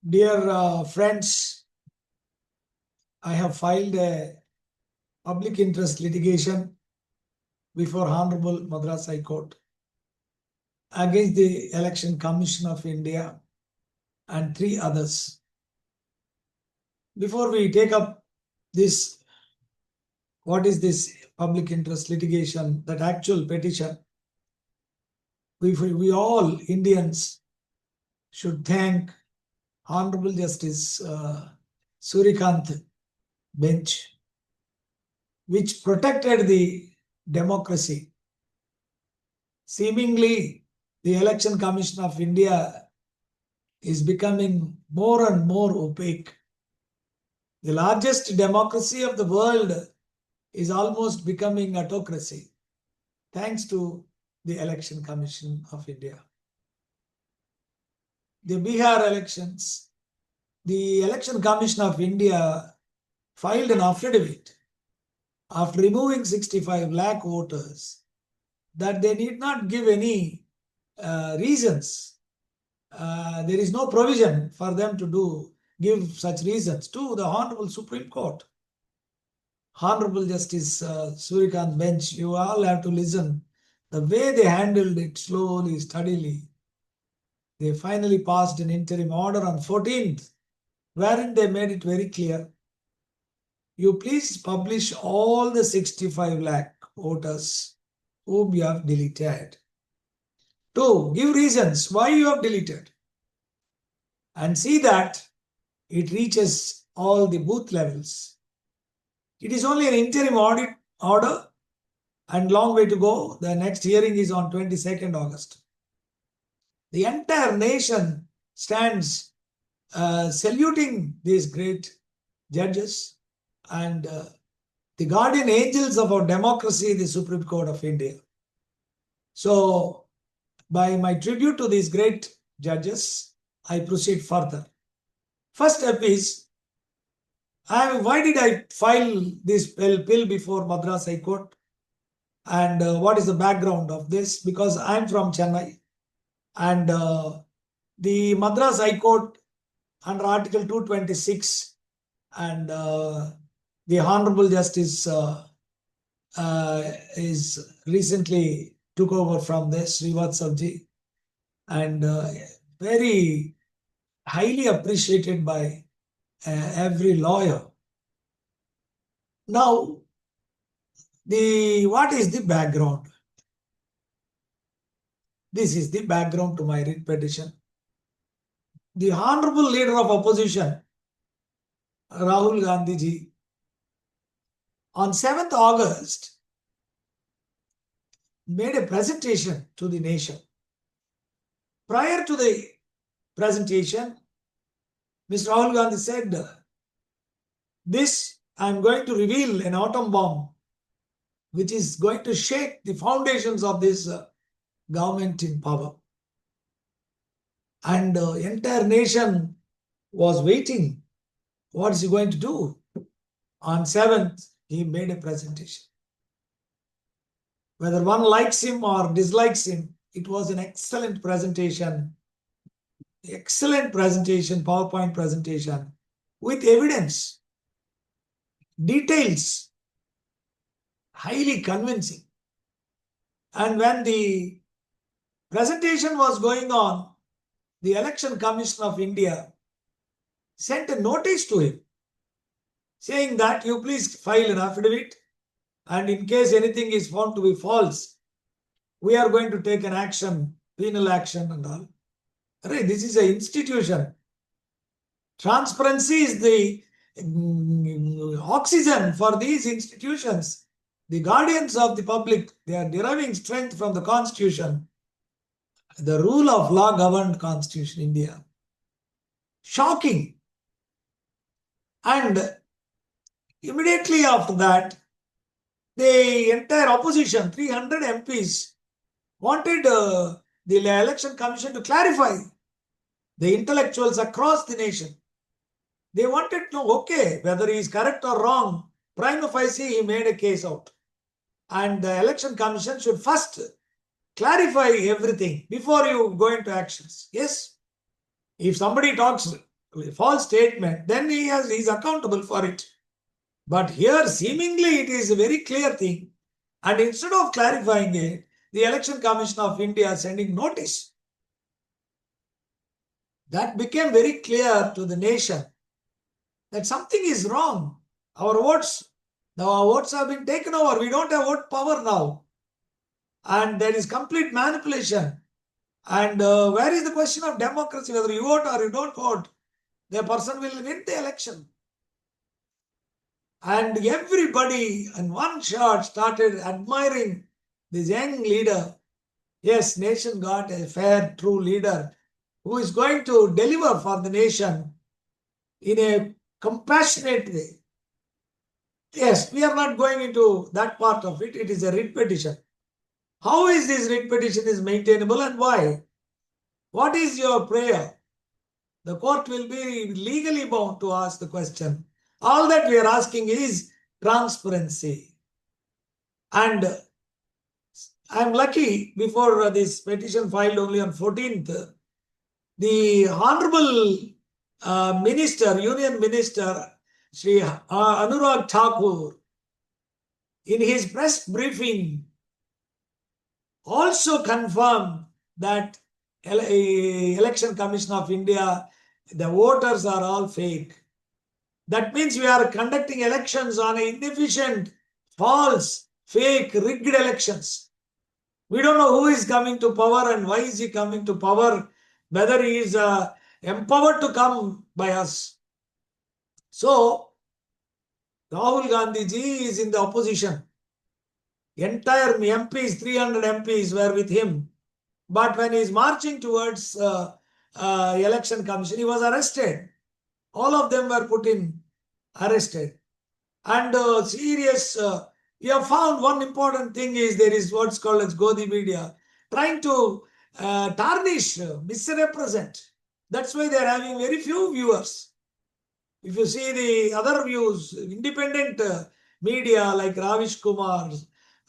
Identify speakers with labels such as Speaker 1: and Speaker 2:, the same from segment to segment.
Speaker 1: Dear friends, I have filed a public interest litigation before Hon'ble Madras High Court against the Election Commission of India and 3 others. Before we take up this, what is this public interest litigation, that actual petition, we all Indians should thank Honorable Justice Surikant bench, which protected the democracy. Seemingly, the Election Commission of India is becoming more and more opaque. The largest democracy of the world is almost becoming autocracy, thanks to the Election Commission of India. The Bihar elections, the Election Commission of India filed an affidavit after removing 65 lakh voters that they need not give any reasons. There is no provision for them to give such reasons to the Honorable Supreme Court. Honorable Justice Surikant bench, you all have to listen. The way they handled it slowly, steadily. They finally passed an interim order on 14th, wherein they made it very clear. You please publish all the 65 lakh voters whom you have deleted. 2, give reasons why you have deleted. And see that it reaches all the booth levels. It is only an interim order and long way to go. The next hearing is on 22nd August. The entire nation stands saluting these great judges and the guardian angels of our democracy, the Supreme Court of India. So, by my tribute to these great judges, I proceed further. First step is, why did I file this PIL before Madras High Court? And what is the background of this? Because I'm from Chennai, and the Madras High Court under Article 226 and the Honorable Justice is recently took over from this, Srivatsavji, and very highly appreciated by every lawyer. Now, what is the background? This is the background to my writ petition. The Honorable Leader of Opposition, Rahul Gandhi ji, on 7th August, made a presentation to the nation. Prior to the presentation, Mr. Rahul Gandhi said, I am going to reveal an atom bomb which is going to shake the foundations of this government in power. And the entire nation was waiting. What is he going to do? On 7th, he made a presentation. Whether one likes him or dislikes him, it was an excellent presentation. Excellent presentation, PowerPoint presentation with evidence, details, highly convincing. And when the presentation was going on, the Election Commission of India sent a notice to him saying that you please file an affidavit, and in case anything is found to be false, we are going to take an action, penal action and all. This is an institution. Transparency is the oxygen for these institutions. The guardians of the public, they are deriving strength from the Constitution. The rule of law governed Constitution, India. Shocking. And immediately after that, the entire opposition, 300 MPs, wanted the Election Commission to clarify. The intellectuals across the nation, they wanted to know, okay, whether he is correct or wrong, prima facie he made a case out. And the Election Commission should first clarify everything before you go into actions. Yes, if somebody talks false statement, then he is accountable for it. But here, seemingly, it is a very clear thing. And instead of clarifying it, the Election Commission of India is sending notice. That became very clear to the nation that something is wrong. Our votes have been taken over. We don't have vote power now. And there is complete manipulation. And where is the question of democracy? Whether you vote or you don't vote, the person will win the election. And everybody in one shot started admiring this young leader. Yes, nation got a fair, true leader who is going to deliver for the nation in a compassionate way. Yes, we are not going into that part of it. It is a writ petition. How is this writ petition is maintainable and why? What is your prayer? The court will be legally bound to ask the question. All that we are asking is transparency. And I am lucky, before this petition filed only on 14th, the Honorable Minister, Union Minister, Sri Anurag Thakur, in his press briefing, also confirmed that Election Commission of India, the voters are all fake. That means we are conducting elections on inefficient, false, fake, rigged elections. We don't know who is coming to power and why is he coming to power, whether he is empowered to come by us. So, Rahul Gandhi ji is in the opposition. Entire MPs, 300 MPs were with him. But when he is marching towards election commission, he was arrested. All of them were put in arrested. And serious, we have found one important thing is there is what's called as Godi media, trying to tarnish, misrepresent. That's why they are having very few viewers. If you see the other views, independent media like Ravish Kumar,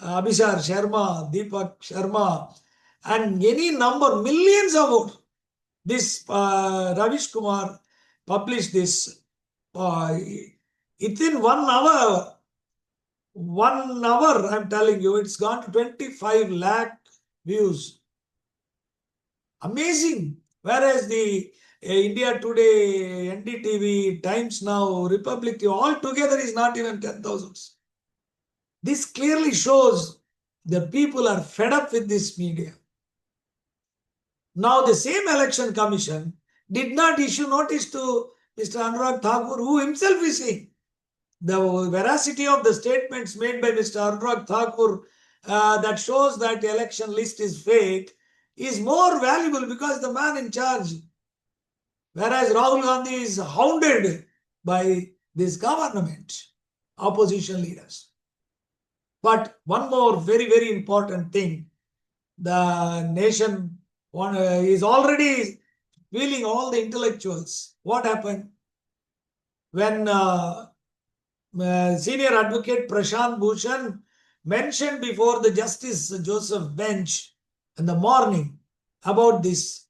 Speaker 1: Abhishar Sharma, Deepak Sharma, and any number, millions of votes. This Ravish Kumar published this within 1 hour. 1 hour, I'm telling you, it's gone to 25 lakh views. Amazing. Whereas the India Today, NDTV, Times Now, Republic, all together is not even 10,000. This clearly shows the people are fed up with this media. Now, the same election commission did not issue notice to Mr. Anurag Thakur, who himself is saying the veracity of the statements made by Mr. Anurag Thakur that shows that the election list is fake is more valuable because the man in charge. Whereas Rahul Gandhi is hounded by this government, opposition leaders. But one more very, very important thing, the nation is already feeling all the intellectuals. What happened? When senior advocate Prashant Bhushan mentioned before the Justice Joseph bench in the morning about this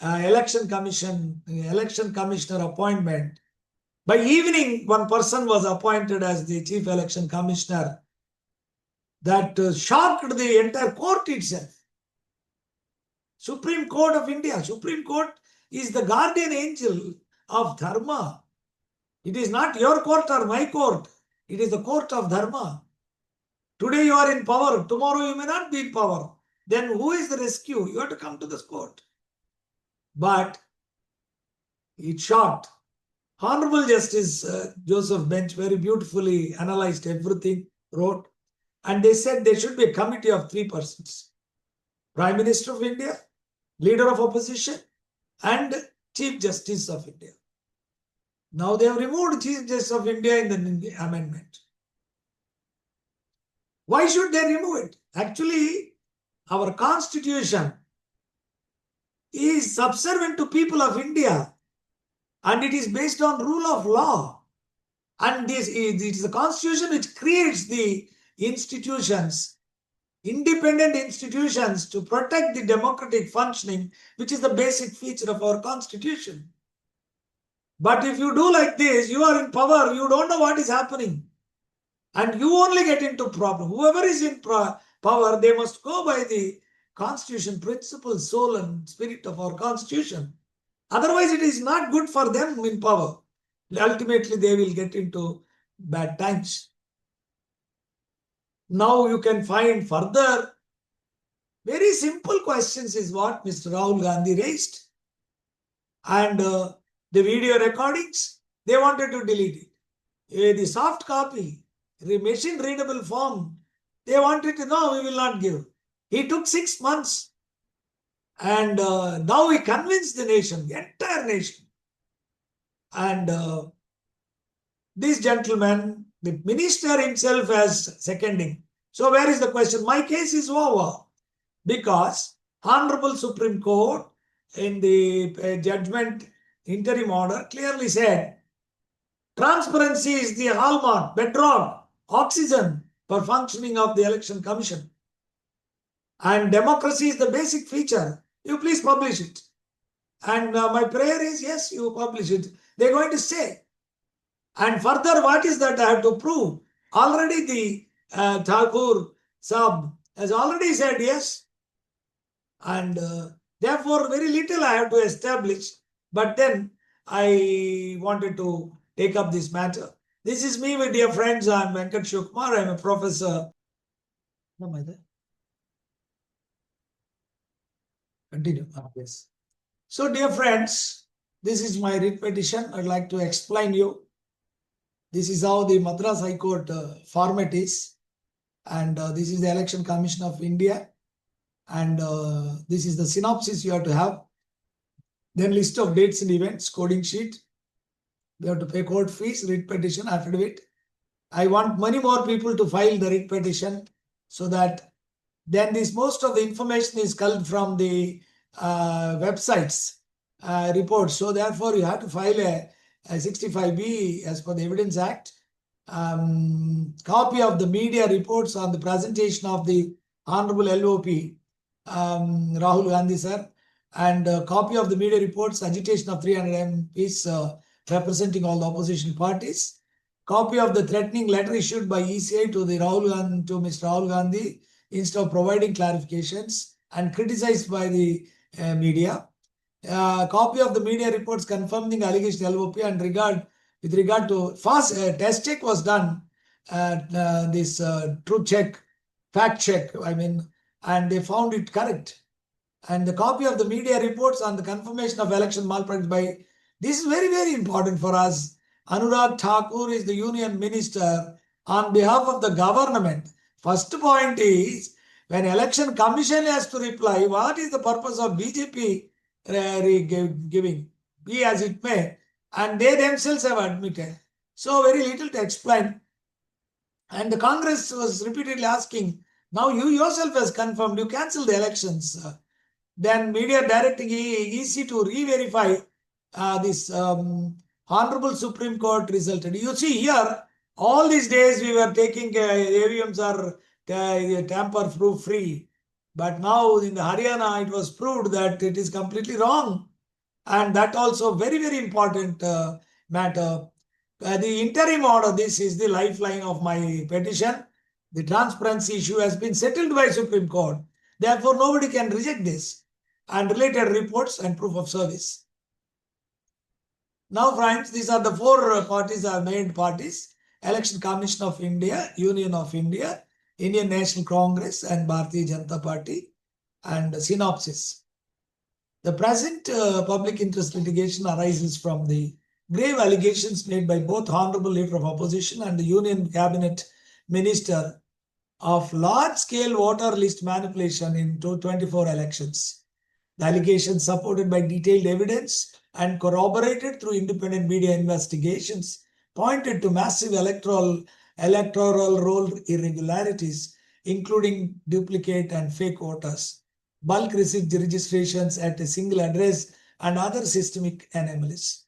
Speaker 1: election commissioner appointment. By evening, one person was appointed as the chief election commissioner. That shocked the entire court itself. Supreme Court of India. Supreme Court is the guardian angel of Dharma. It is not your court or my court. It is the court of Dharma. Today you are in power. Tomorrow you may not be in power. Then who is the rescue? You have to come to this court. But it shocked. Honorable Justice Joseph Bench very beautifully analyzed everything, wrote, and they said there should be a committee of 3 persons. Prime Minister of India, Leader of Opposition, and Chief Justice of India. Now they have removed Chief Justice of India in the amendment. Why should they remove it? Actually, our constitution is subservient to people of India and it is based on rule of law. And it is the constitution which creates the institutions, independent institutions to protect the democratic functioning, which is the basic feature of our constitution. But if you do like this, you are in power, you don't know what is happening. And you only get into problem. Whoever is in power, they must go by the constitution, principle, soul and spirit of our constitution. Otherwise, it is not good for them in power. Ultimately, they will get into bad times. Now you can find further very simple questions is what Mr. Rahul Gandhi raised. And the video recordings, they wanted to delete it. The soft copy, the machine readable form, they wanted to know, we will not give. He took 6 months and now he convinced the nation, the entire nation. And this gentleman, the minister himself as seconding. So where is the question? My case is over because Honorable Supreme Court in the judgment interim order clearly said transparency is the hallmark, bedrock, oxygen for functioning of the election commission. And democracy is the basic feature. You please publish it. And my prayer is, yes, you publish it. They're going to say. And further, what is that I have to prove? Already the Thakur Sab has already said yes. And therefore, very little I have to establish. But then I wanted to take up this matter. This is me with dear friends. I'm Venkat Shivakumar. I'm a professor. No, am I there? Continue. Yes. So, dear friends, this is my writ petition. I'd like to explain you. This is how the Madras High Court format is. And this is the Election Commission of India. And this is the synopsis you have to have. Then list of dates and events, coding sheet. We have to pay court fees, writ petition, affidavit. I want many more people to file the writ petition so that then this most of the information is culled from the websites reports. So therefore, you have to file a 65B as per the Evidence Act. Copy of the media reports on the presentation of the Honorable LOP, Rahul Gandhi sir, and copy of the media reports, agitation of 300 MPs representing all the opposition parties. Copy of the threatening letter issued by ECI to Mr. Rahul Gandhi instead of providing clarifications and criticized by the media. Copy of the media reports confirming allegation LOP and with regard to fast test check was done. This truth check, fact check, and they found it correct. And the copy of the media reports on the confirmation of election malpractice by, this is very, very important for us. Anurag Thakur is the union minister on behalf of the government. First point is, when election commission has to reply, what is the purpose of BJP giving? Be as it may. And they themselves have admitted. So very little to explain. And the Congress was repeatedly asking, now you yourself has confirmed, you cancel the elections. Then media directing EC to re-verify this Honorable Supreme Court resulted. You see here, all these days we were taking AVMs are tamper-proof free. But now in the Haryana, it was proved that it is completely wrong. And that also very, very important matter. The interim order, this is the lifeline of my petition. The transparency issue has been settled by Supreme Court. Therefore, nobody can reject this. And related reports and proof of service. Now, friends, these are the four parties are made parties. Election Commission of India, Union of India, Indian National Congress and Bharatiya Janata Party. And synopsis. The present public interest litigation arises from the grave allegations made by both Honorable Leader of Opposition and the Union Cabinet Minister of large-scale voter list manipulation in 2024 elections. The allegations, supported by detailed evidence and corroborated through independent media investigations, pointed to massive electoral roll irregularities, including duplicate and fake voters, bulk receipt registrations at a single address, and other systemic anomalies.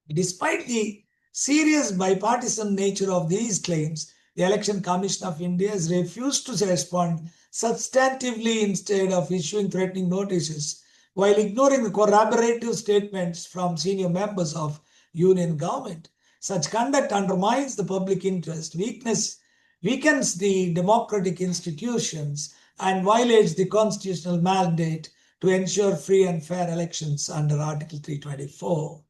Speaker 1: Despite the serious bipartisan nature of these claims, the Election Commission of India has refused to respond substantively instead of issuing threatening notices, while ignoring the corroborative statements from senior members of union government. Such conduct undermines the public interest, weakens the democratic institutions, and violates the constitutional mandate to ensure free and fair elections under Article 324.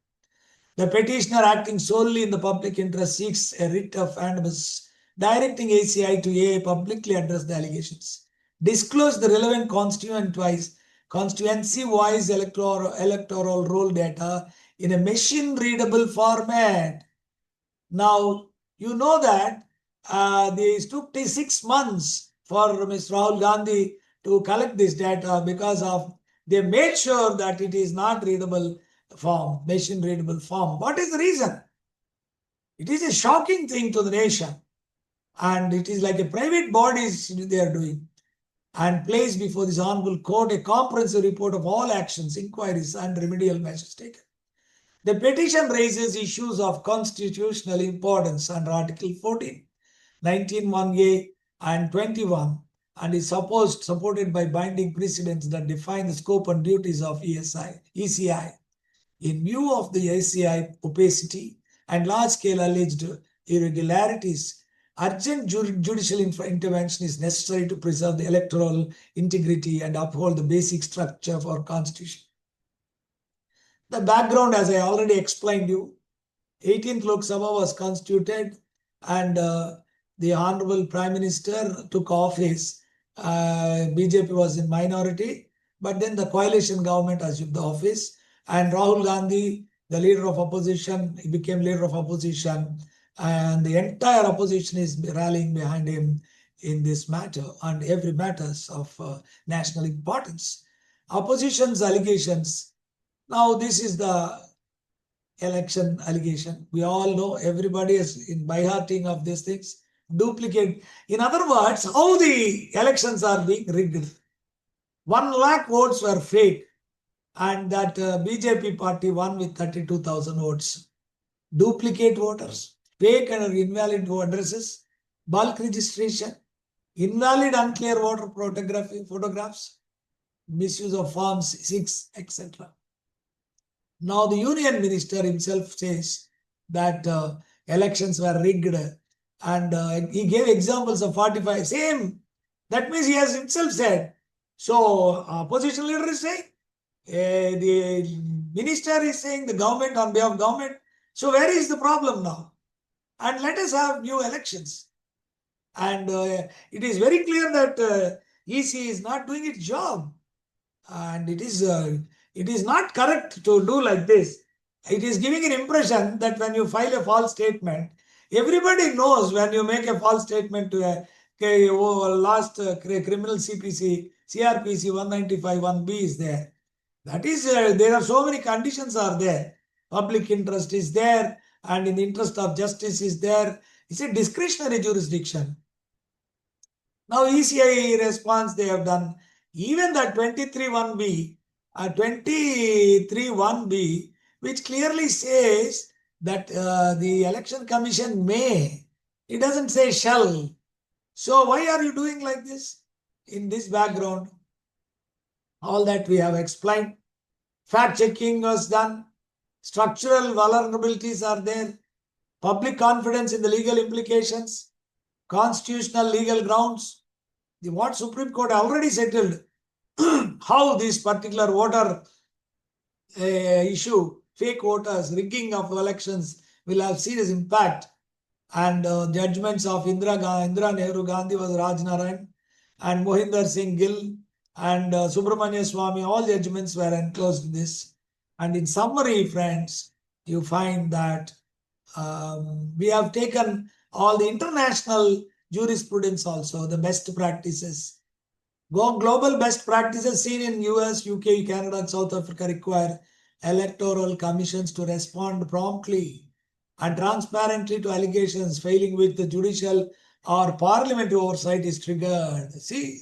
Speaker 1: The petitioner, acting solely in the public interest, seeks a writ of mandamus directing ACI to A publicly address the allegations, disclose the relevant constituency-wise electoral roll data in a machine-readable format. Now, you know that they took 6 months for Mr. Rahul Gandhi to collect this data because they made sure that it is not readable form, machine readable form. What is the reason? It is a shocking thing to the nation, and it is like a private bodies they are doing, and placed before this Hon'ble court a comprehensive report of all actions, inquiries, and remedial measures taken. The petition raises issues of constitutional importance under Article 14, 19(1)(a) and 21, and is supported by binding precedents that define the scope and duties of ECI. In view of the ACI opacity and large-scale alleged irregularities, urgent judicial intervention is necessary to preserve the electoral integrity and uphold the basic structure of our constitution. The background, as I already explained you, 18th Lok Sabha was constituted, and the Honorable Prime Minister took office. BJP was in minority, but then the coalition government assumed the office, and Rahul Gandhi, the leader of opposition, he became leader of opposition, and the entire opposition is rallying behind him in this matter and every matters of national importance. Opposition's allegations. Now, this is the election allegation. We all know, everybody is in by hearting of these things. Duplicate. In other words, how the elections are being rigged. 1 lakh votes were fake, and that BJP party won with 32,000 votes. Duplicate voters, fake and invalid addresses, bulk registration, invalid unclear voter photographs, misuse of forms 6, etc. Now the union minister himself says that elections were rigged, and he gave examples of 45. Same. That means he has himself said. So opposition leader is saying, the minister is saying, the government on behalf of government. So where is the problem now? And let us have new elections. And it is very clear that EC is not doing its job. And it is not correct to do like this. It is giving an impression that when you file a false statement, everybody knows when you make a false statement to a criminal CRPC 195 1B is there. That is, there are so many conditions are there. Public interest is there, and in the interest of justice is there. It's a discretionary jurisdiction. Now, ECI response they have done. Even that 23(1)(b), 23(1)(b), which clearly says that the election commission may. It doesn't say shall. So why are you doing like this? In this background, all that we have explained. Fact checking was done. Structural vulnerabilities are there. Public confidence in the legal implications. Constitutional legal grounds. What Supreme Court already settled how this particular voter issue, fake voters, rigging of elections will have serious impact. And judgments of Indira Nehru Gandhi was Rajnarayan, and Mohinder Singh Gill and Subramania Swamy, all judgments were enclosed in this. And in summary, friends, you find that we have taken all the international jurisprudence also, the best practices. Global best practices seen in US, UK, Canada, and South Africa require electoral commissions to respond promptly and transparently to allegations, failing which the judicial or parliamentary oversight is triggered. See,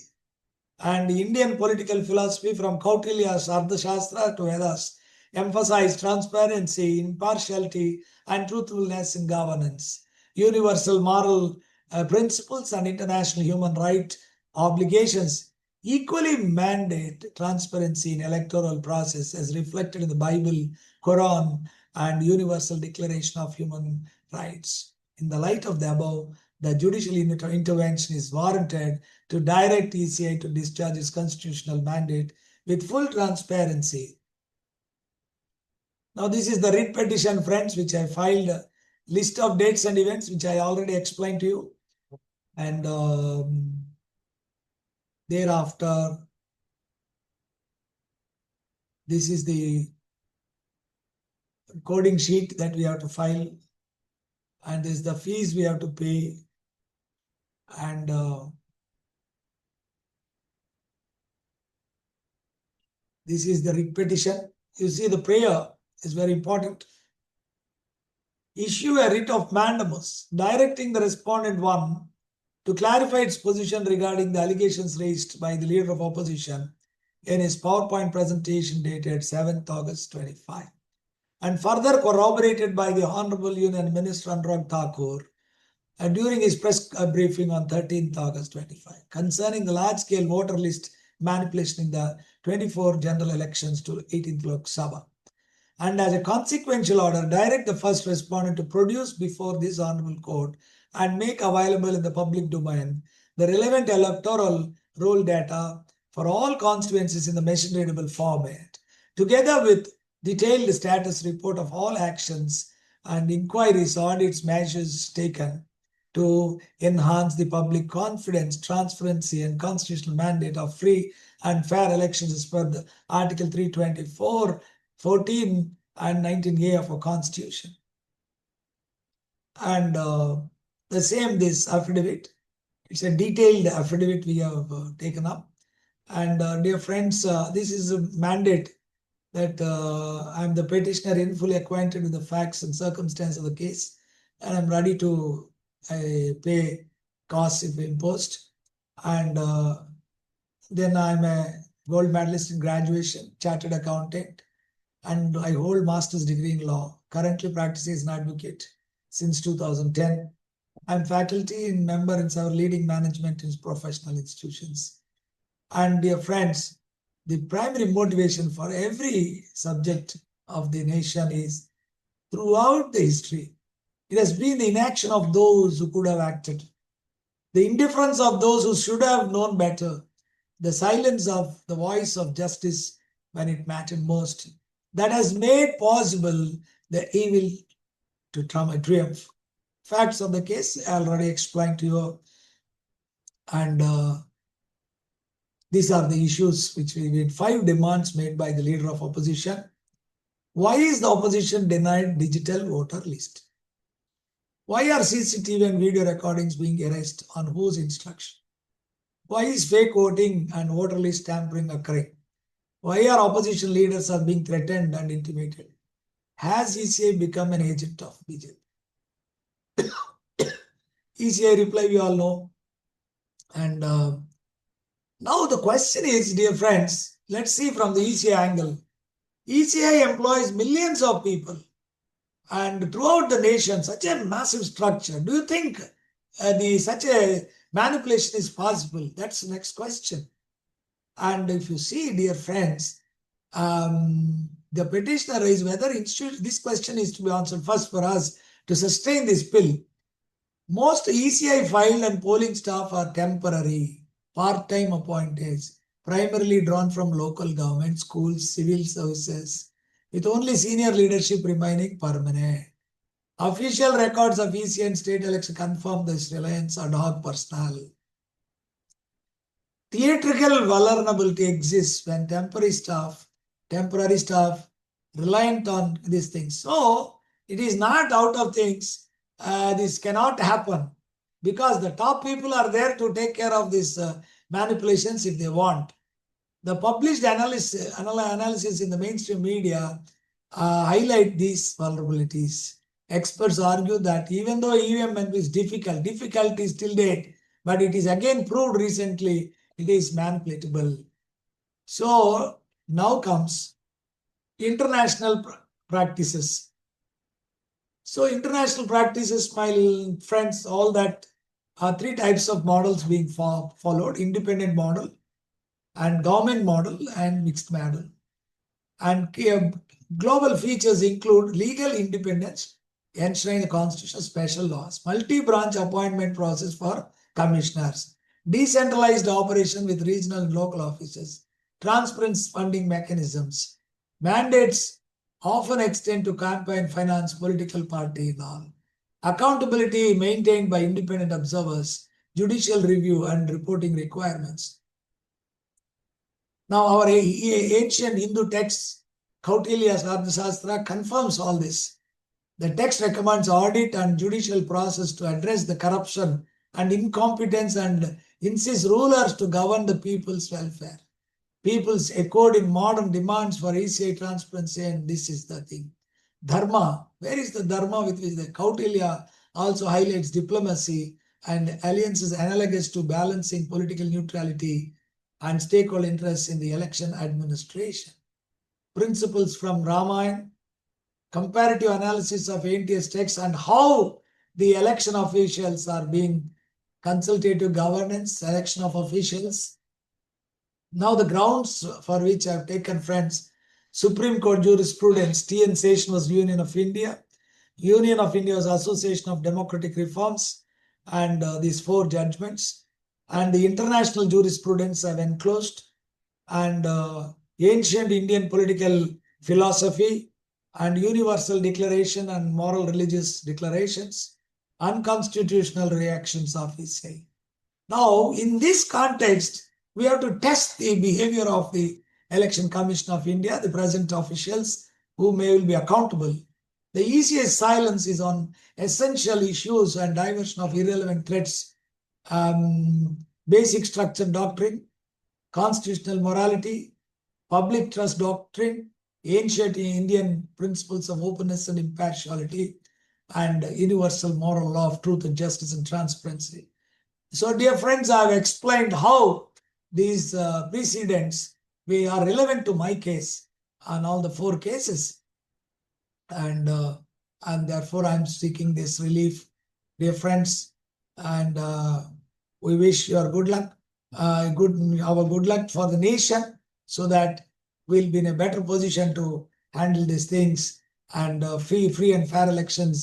Speaker 1: and Indian political philosophy from Kautilya's Arthashastra to Vedas emphasize transparency, impartiality, and truthfulness in governance. Universal moral principles and international human rights obligations equally mandate transparency in electoral process as reflected in the Bible, Quran, and Universal Declaration of Human Rights. In the light of the above, the judicial intervention is warranted to direct ECI to discharge its constitutional mandate with full transparency. Now, this is the writ petition, friends, which I filed, list of dates and events, which I already explained to you. And thereafter, this is the coding sheet that we have to file, and this is the fees we have to pay, and this is the writ petition. You see, the prayer is very important. Issue a writ of mandamus directing the respondent one to clarify its position regarding the allegations raised by the leader of opposition in his PowerPoint presentation dated 7th August 25, and further corroborated by the Honorable Union Minister Anurag Thakur during his press briefing on 13th August 25 concerning the large-scale voter list manipulation in the 24 general elections to 18th Lok Sabha. And as a consequential order, direct the first respondent to produce before this Honorable Court and make available in the public domain the relevant electoral roll data for all constituencies in the machine-readable format, together with detailed status report of all actions and inquiries, audits, measures taken to enhance the public confidence, transparency, and constitutional mandate of free and fair elections as per the Article 324, 14, and 19A of our Constitution. And the same, this affidavit, it's a detailed affidavit we have taken up. And dear friends, this is a mandate that I'm the petitioner in fully acquainted with the facts and circumstances of the case, and I'm ready to pay costs if imposed. And then I'm a gold medalist in graduation, chartered accountant, and I hold master's degree in law, currently practicing as an advocate since 2010. I'm faculty and member in several leading management in professional institutions. And dear friends, the primary motivation for every subject of the nation is throughout the history, it has been the inaction of those who could have acted, the indifference of those who should have known better, the silence of the voice of justice when it mattered most, that has made possible the evil to triumph. Facts of the case I already explained to you, and these are the issues which we made. 5 demands made by the leader of opposition. Why is the opposition denied digital voter list? Why are CCTV and video recordings being erased? On whose instruction? Why is fake voting and voter list tampering occurring? Why are opposition leaders are being threatened and intimidated? Has ECI become an agent of BJP? ECI reply we all know. And now the question is, dear friends, let's see from the ECI angle. ECI employs millions of people and throughout the nation, such a massive structure. Do you think such a manipulation is possible? That's the next question. And if you see, dear friends, the petitioner raised whether this question is to be answered first for us to sustain this PIL. Most ECI filed and polling staff are temporary, part-time appointees, primarily drawn from local government, schools, civil services, with only senior leadership remaining permanent. Official records of ECI and state election confirm this reliance ad hoc personnel. Theatrical vulnerability exists when temporary staff reliant on these things. So it is not out of things. This cannot happen because the top people are there to take care of these manipulations if they want. The published analysis in the mainstream media highlight these vulnerabilities. Experts argue that even though EVM is difficult is till date, but it is again proved recently it is manipulatable. So now comes international practices. So international practices, my friends, all that are 3 types of models being followed: independent model and government model and mixed model. And global features include legal independence, enshrining the constitution, special laws, multi-branch appointment process for commissioners, decentralized operation with regional and local offices, transparent funding mechanisms, mandates often extend to campaign finance, political party and all, accountability maintained by independent observers, judicial review and reporting requirements. Now, our ancient Hindu text, Kautilya's Arthashastra, confirms all this. The text recommends audit and judicial process to address the corruption and incompetence and insists rulers to govern the people's welfare. People's echoed in modern demands for ECI transparency, and this is the thing. Dharma, where is the Dharma with which the Kautilya also highlights diplomacy and alliances analogous to balancing political neutrality and stakeholder interests in the election administration. Principles from Ramayana, comparative analysis of ancient texts and how the election officials are being consultative governance, selection of officials. Now the grounds for which I have taken, friends, Supreme Court jurisprudence, TN Session was Union of India. Union of India was Association of Democratic Reforms, and these 4 judgments. And the international jurisprudence have enclosed, and ancient Indian political philosophy, and universal declaration and moral religious declarations, unconstitutional reactions of Israel. Now, in this context, we have to test the behavior of the Election Commission of India, the present officials who may be accountable. The easiest silence is on essential issues and diversion of irrelevant threats, basic structure doctrine, constitutional morality, public trust doctrine, ancient Indian principles of openness and impartiality, and universal moral law of truth and justice and transparency. So, dear friends, I have explained how these precedents are relevant to my case and all the 4 cases, and therefore I am seeking this relief, dear friends, and we wish your good luck, our good luck for the nation, so that we'll be in a better position to handle these things, and free and fair elections